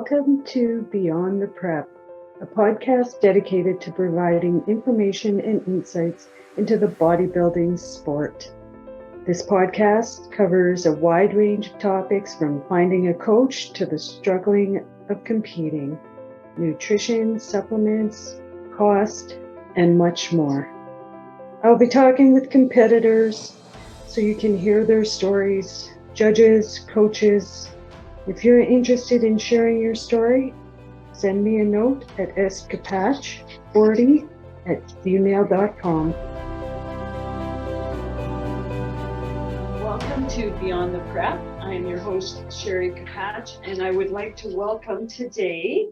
Welcome to Beyond the Prep, a podcast dedicated to providing information and insights into the bodybuilding sport. This podcast covers a wide range of topics from finding a coach to the struggling of competing, nutrition, supplements, cost, and much more. I'll be talking with competitors so you can hear their stories, judges, coaches. If you're interested in sharing your story, send me a note at skapach40@gmail.com. Welcome to Beyond the Prep. I am your host, Sherry Capach, and I would like to welcome today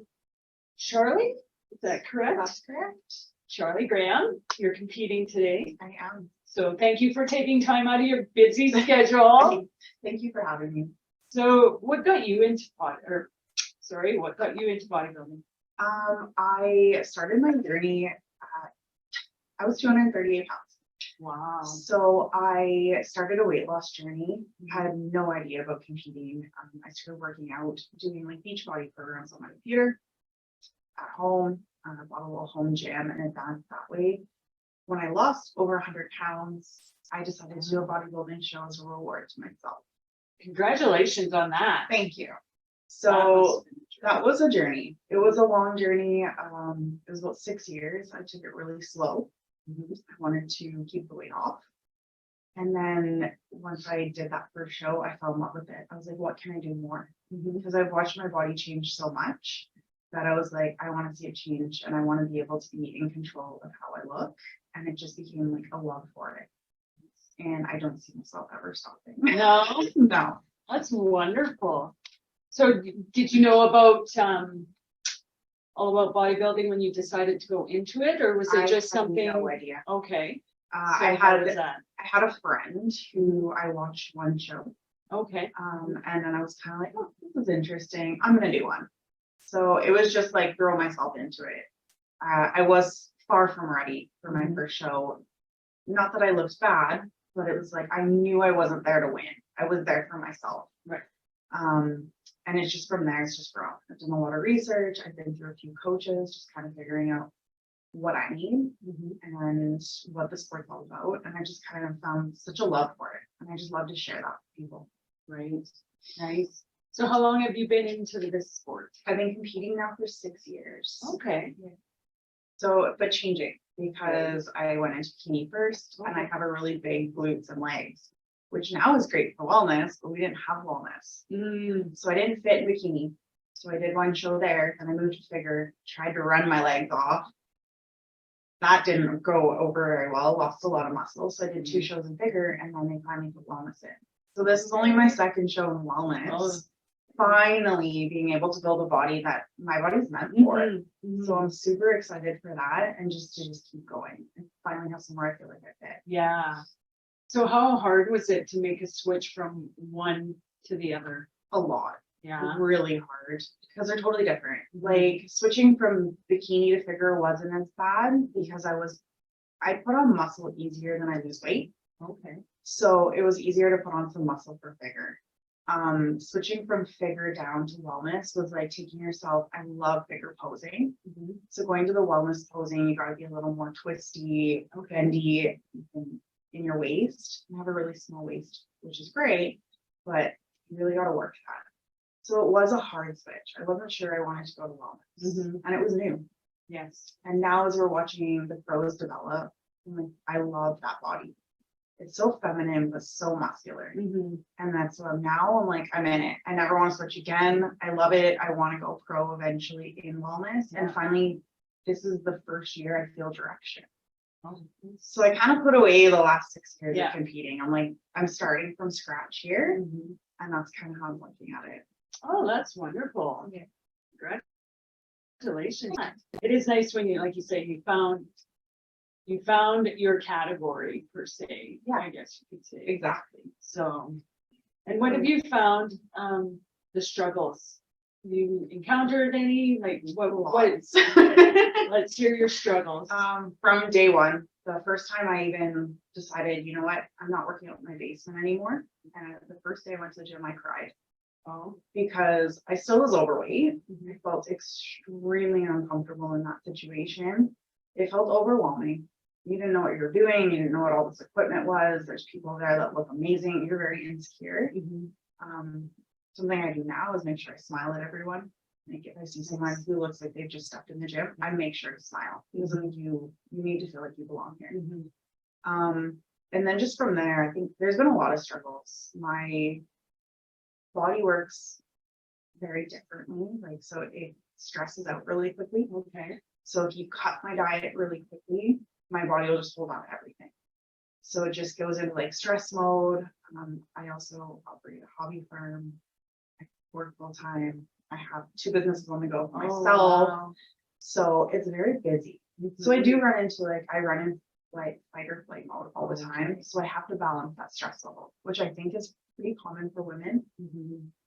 Charlie. Is that correct? That's correct. Charlie Graham, you're competing today. I am. So thank you for taking time out of your busy schedule. Thank you for having me. So what got you into bodybuilding? I started my journey I was 238 pounds. Wow. So I started a weight loss journey. Had no idea about competing. I started working out, doing like beach body programs on my computer at home. Bought a little home gym and advanced that way. When I lost over 100 pounds, I decided to do a bodybuilding show as a reward to myself. Congratulations on that. Thank you. So that was a journey. It was a long journey. It was about 6 years. I took it really slow. I wanted to keep the weight off. And then once I did that first show, I fell in love with it. I was like, what can I do more? Because I've watched my body change so much that I was like, I want to see it change and I want to be able to be in control of how I look. And it just became like a love for it. And I don't see myself ever stopping. No, No. that's wonderful. So did you know about all about bodybuilding when you decided to go into it, or was it just something? No idea. Okay. So I how was that? had a friend who I watched one show. Okay. And then I was kind of like, oh, this is interesting. I'm gonna do one. So it was just like throw myself into it. I was far from ready for my first show. Not that I looked bad, but it was like I knew I wasn't there to win. I was there for myself. Right. And it's just from there, it's just grown. I've done a lot of research. I've been through a few coaches, just kind of figuring out what I need and what the sport's all about. And I just kind of found such a love for it. And I just love to share that with people. Right. Nice. So how long have you been into this sport? I've been competing now for 6 years. Okay. Yeah. So, but changing because I went into bikini first and I have a really big glutes and legs, which now is great for wellness, but we didn't have wellness. So I didn't fit in bikini. So I did one show there and I moved to figure, tried to run my legs off. That didn't go over very well, lost a lot of muscle. So I did 2 shows in figure and then they finally put wellness in. So this is only my second show in wellness. Finally being able to build a body that my body's meant for. So I'm super excited for that and just to keep going and finally have somewhere I feel like I fit. Yeah. So how hard was it to make a switch from one to the other? A lot. Yeah. Really hard because they're totally different. Like switching from bikini to figure wasn't as bad because I put on muscle easier than I lose weight. Okay. So it was easier to put on some muscle for figure. Switching from figure down to wellness was like taking yourself. I love figure posing. So going to the wellness posing, you got to be a little more twisty, bendy in your waist. You have a really small waist, which is great, but you really got to work that. So it was a hard switch. I wasn't sure I wanted to go to wellness, and it was new. Yes. And now as we're watching the pros develop, I'm like, I love that body. It's so feminine, but so muscular. And that's what I'm like, I'm in it. I never want to switch again. I love it. I want to go pro eventually in wellness. And finally, this is the first year I feel direction. So I kind of put away the last 6 years of competing. I'm like, I'm starting from scratch here. And that's kind of how I'm looking at it. Oh, that's wonderful. Yeah. Congratulations. It is nice when you, like you say, you found your category per se. Yeah, I guess you could say. Exactly. So, and what have you found the struggles? Have you encountered any? Like what let's hear your struggles. From day one, the first time I even decided, you know what, I'm not working out in my basement anymore. And the first day I went to the gym, I cried. because I still was overweight. I felt extremely uncomfortable in that situation. It felt overwhelming. You didn't know what you were doing. You didn't know what all this equipment was. There's people there that look amazing. You're very insecure. Something I do now is make sure I smile at everyone. Like if I see someone who looks like they've just stepped in the gym, I make sure to smile because you need to feel like you belong here. And then just from there, I think there's been a lot of struggles. My body works very differently. Like, so it stresses out really quickly. So if you cut my diet really quickly, my body will just hold on to everything. So it just goes into like stress mode. I also operate a hobby farm. I work full time. I have 2 businesses on the go for myself. So it's very busy. So I do run into like fight or flight mode all the time. So I have to balance that stress level, which I think is pretty common for women.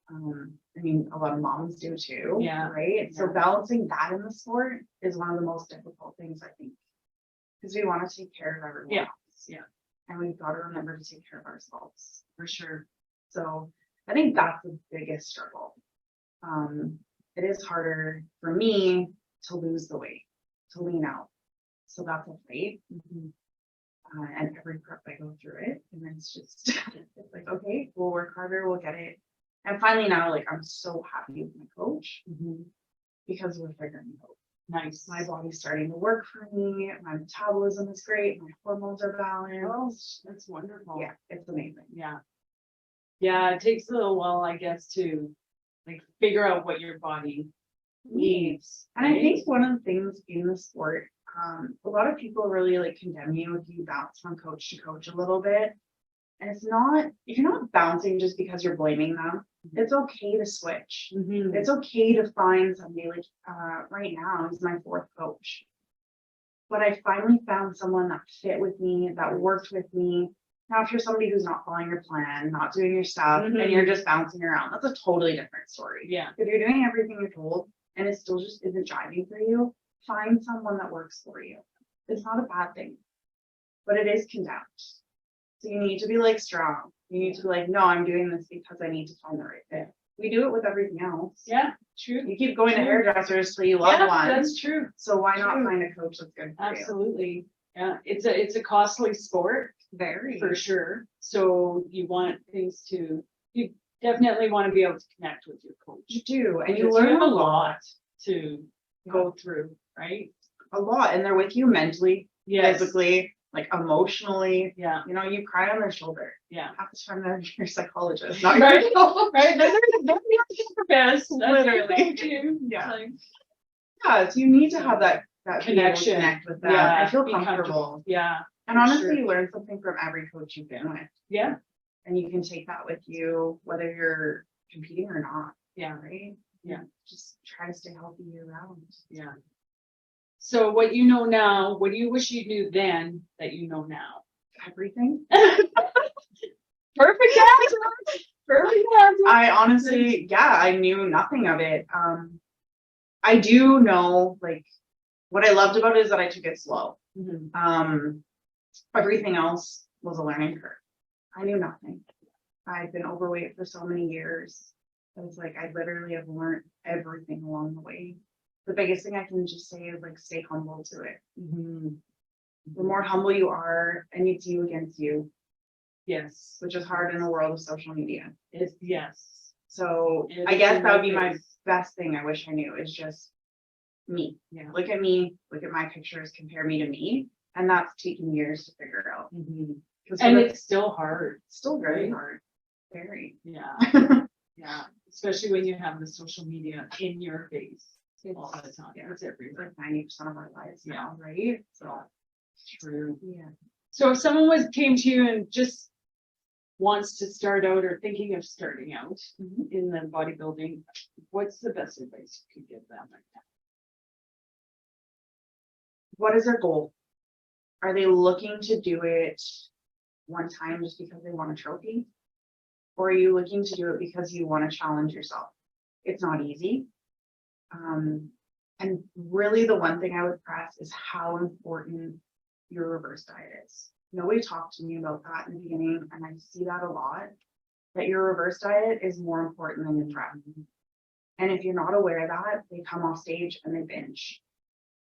I mean, a lot of moms do too, right? So balancing that in the sport is one of the most difficult things, I think, because we want to take care of everyone else. And we've got to remember to take care of ourselves for sure. So I think that's the biggest struggle. It is harder for me to lose the weight, to lean out. So that's a fight. And every prep I go through it, and then it's just, it's like, okay, we'll work harder, we'll get it. And finally now, like, I'm so happy with my coach because we're figuring it out. Nice. My body's starting to work for me. My metabolism is great. My hormones are balanced. Oh, that's wonderful. Yeah, it's amazing. Yeah, it takes a little while, I guess, to like figure out what your body needs. And I think one of the things in the sport, a lot of people really like condemn you if you bounce from coach to coach a little bit. And it's not, if you're not bouncing just because you're blaming them, it's okay to switch. It's okay to find somebody like right now he's my 4th coach. But I finally found someone that fit with me, that worked with me. Now, if you're somebody who's not following your plan, not doing your stuff, and you're just bouncing around, that's a totally different story. If you're doing everything you're told and it still just isn't jiving for you, find someone that works for you. It's not a bad thing, but it is condemned. So you need to be like strong. You need to be like, no, I'm doing this because I need to find the right fit. We do it with everything else. True. You keep going to hairdressers till you love one. That's true. So why not find a coach that's good for you? Absolutely. Yeah, it's a costly sport, Very. for sure. So you definitely want to be able to connect with your coach. You do, and Because you learn have a lot. to go through, right? A lot, and they're with you mentally, physically, like emotionally. You know, you cry on their shoulder. Half the time they're your psychologist, not your right. They're the best. Literally. So you need to have that connection, connect with them. I feel comfortable. And honestly, you learn something from every coach you've been with. And you can take that with you, whether you're competing or not. Right. Just try to stay healthy year round. So what you know now, what do you wish you knew then that you know now? Everything. Perfect answer. Perfect answer. I honestly, I knew nothing of it. I do know, like, what I loved about it is that I took it slow. Everything else was a learning curve. I knew nothing. I've been overweight for so many years. It's like I literally have learned everything along the way. The biggest thing I can just say is like stay humble to it. The more humble you are, and it's you against you. Which is hard in the world of social media. So I guess that would be my best thing I wish I knew is just me. Look at me, look at my pictures, compare me to me. And that's taking years to figure out. And it's still hard. Still very hard. Very. Especially when you have the social media in your face all the time. It's everywhere. Like 90% of our lives now, right? So true. So if someone came to you and just wants to start out or thinking of starting out in the bodybuilding, what's the best advice you could give them right now? What is their goal? Are they looking to do it one time just because they want a trophy? Or are you looking to do it because you want to challenge yourself? It's not easy. And really the one thing I would press is how important your reverse diet is. Nobody talked to me about that in the beginning, and I see that a lot. that your reverse diet is more important than the prep. And if you're not aware of that, they come off stage and they binge.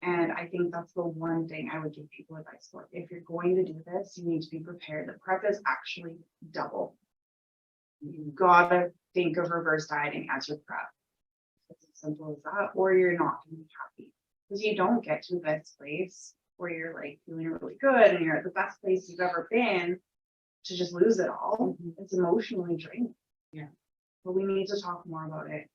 And I think that's the one thing I would give people advice for. If you're going to do this, you need to be prepared. The prep is actually double. You gotta think of reverse dieting as your prep. It's as simple as that, or you're not gonna be happy. Because you don't get to this place where you're like feeling really good and you're at the best place you've ever been to just lose it all. It's emotionally draining. Yeah. But we need to talk more about it.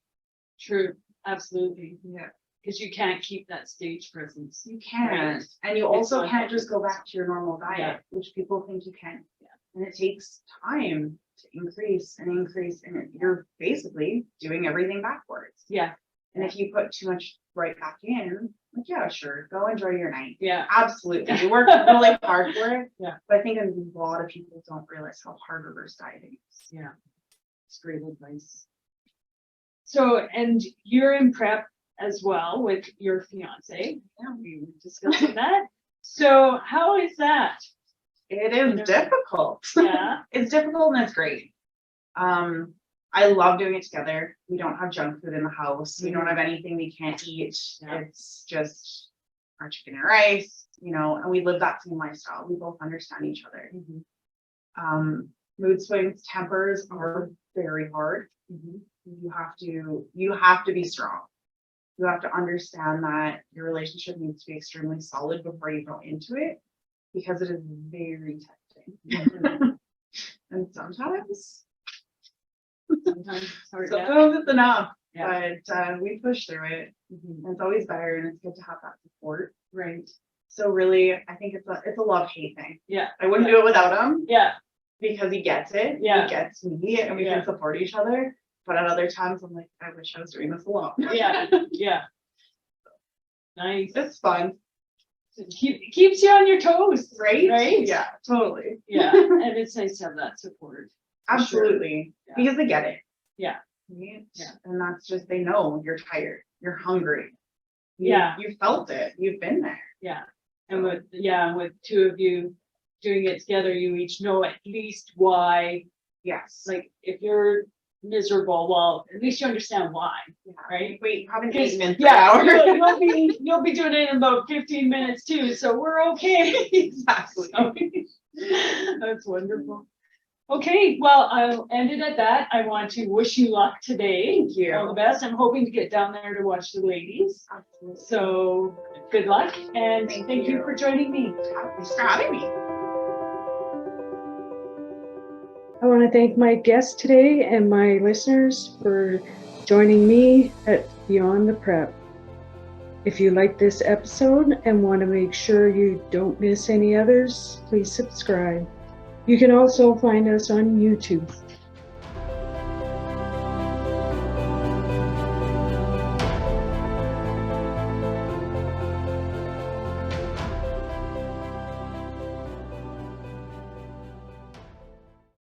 True, absolutely. Yeah. Because you can't keep that stage presence. You can't. Right. And you It's also not can't healthy. just go back to your normal diet, Yeah. which people think you can. Yeah. And it takes time to increase and increase. And you're basically doing everything backwards. Yeah, And if you put too much right back in, like, yeah, sure, go enjoy your night. yeah, Absolutely. You work really hard for it. Yeah. But I think a lot of people don't realize how hard reverse dieting is. yeah. It's great advice. So, and you're in prep as well with your fiance. Yeah, we were discussing that. So how is that? It is difficult. Yeah, It's difficult and it's great. I love doing it together. We don't have junk food in the house. We don't have anything we can't eat. Yeah. It's just our chicken and rice, you know, and we live that same lifestyle. We both understand each other. Mood swings, tempers are very hard. You have to be strong. You have to understand that your relationship needs to be extremely solid before you go into it, because it is very tempting. And sometimes it's hard. Yeah. sometimes it's enough, Yeah. but we push through it. And it's always better, and it's good to have that support. Right. So really, I think it's a love-hate thing. Yeah. I wouldn't do it without him, Yeah. because he gets it. Yeah. He gets me, and we Yeah. can support each other. But at other times, I'm like, I wish I was doing this alone. Yeah. Yeah. Nice. It's fun, Keeps you on your toes, right? Right? Yeah, totally. Yeah. And it's nice to have that support. For sure. Absolutely. Yeah. Because they get it. Yeah. Right? Yeah. And that's just, they know you're tired, you're hungry. Yeah. You felt it. You've been there. Yeah. And with two of you doing it together, you each know at least why. Yes. Like if you're miserable, well, at least you understand why, Yeah. right? Wait, haven't Because- eaten in 3 Yeah, hours. you'll be doing it in about 15 minutes too, so we're okay. Exactly. So, that's wonderful. Okay, well, I'll end it at that. I want to wish you luck today. Thank you. All the best. I'm hoping to get down there to watch the ladies. Absolutely. So good luck, and Thank thank you you. for joining me. Thanks for having me. I want to thank my guest today and my listeners for joining me at Beyond the Prep. If you like this episode and want to make sure you don't miss any others, please subscribe. You can also find us on YouTube.